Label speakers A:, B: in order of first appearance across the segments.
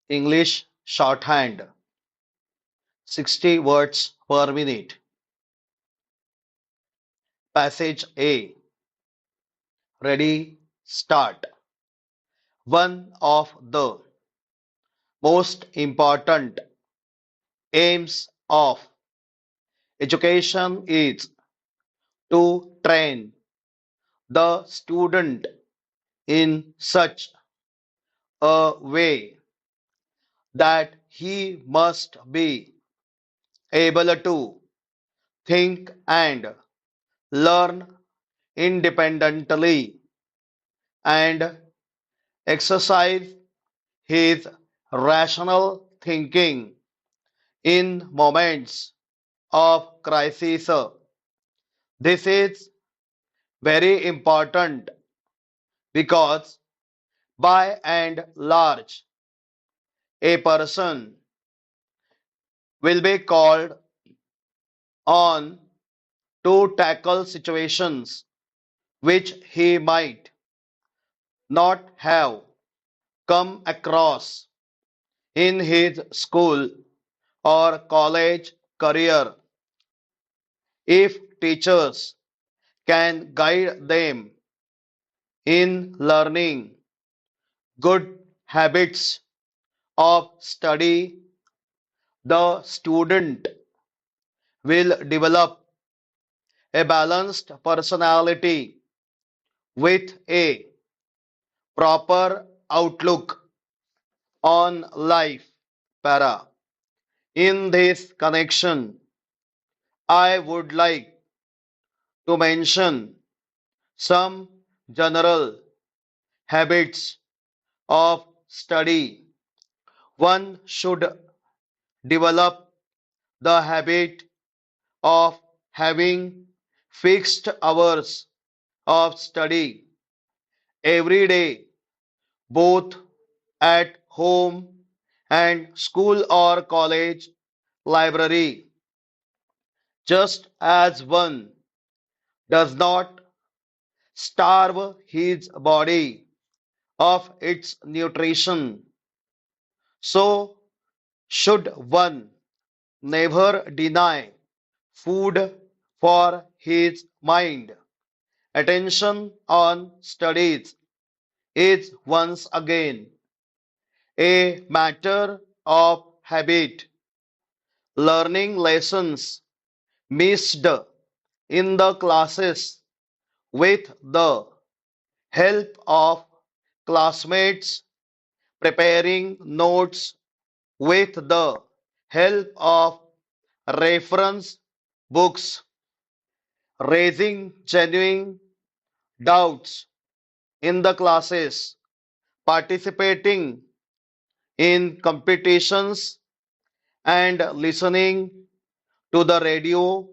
A: English Shorthand 60 words per minute. Passage A. Ready, start. One of the most important aims of education is to train the student in such a way that he must be able to think and learn independently and exercise his rational thinking in moments of crisis. This is very important because by and large a person will be called on to tackle situations which he might not have come across in his school or college career. If teachers can guide them in learning good habits of study, the student will develop a balanced personality with a proper outlook on life. Para. In this connection, I would like to mention some general habits of study. One should develop the habit of having fixed hours of study every day, both at home and school or college library. Just as one does not starve his body of its nutrition, so should one never deny food for his mind. Attention on studies is once again a matter of habit. Learning lessons missed in the classes with the help of classmates, preparing notes with the help of reference books, raising genuine doubts in the classes, participating in competitions, and listening to the radio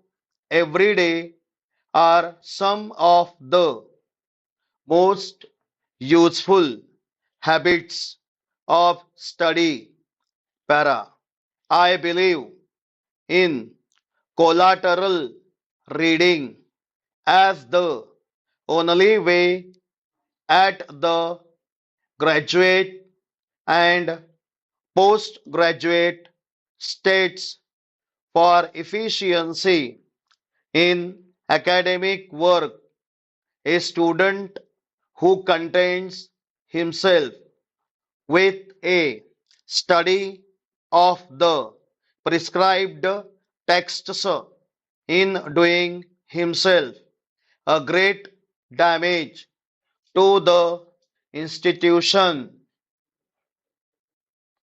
A: every day are some of the most useful habits of study. Para. I believe in collateral reading as the only way at the graduate and postgraduate states for efficiency in academic work. A student who contains himself with a study of the prescribed texts in doing himself a great damage to the institution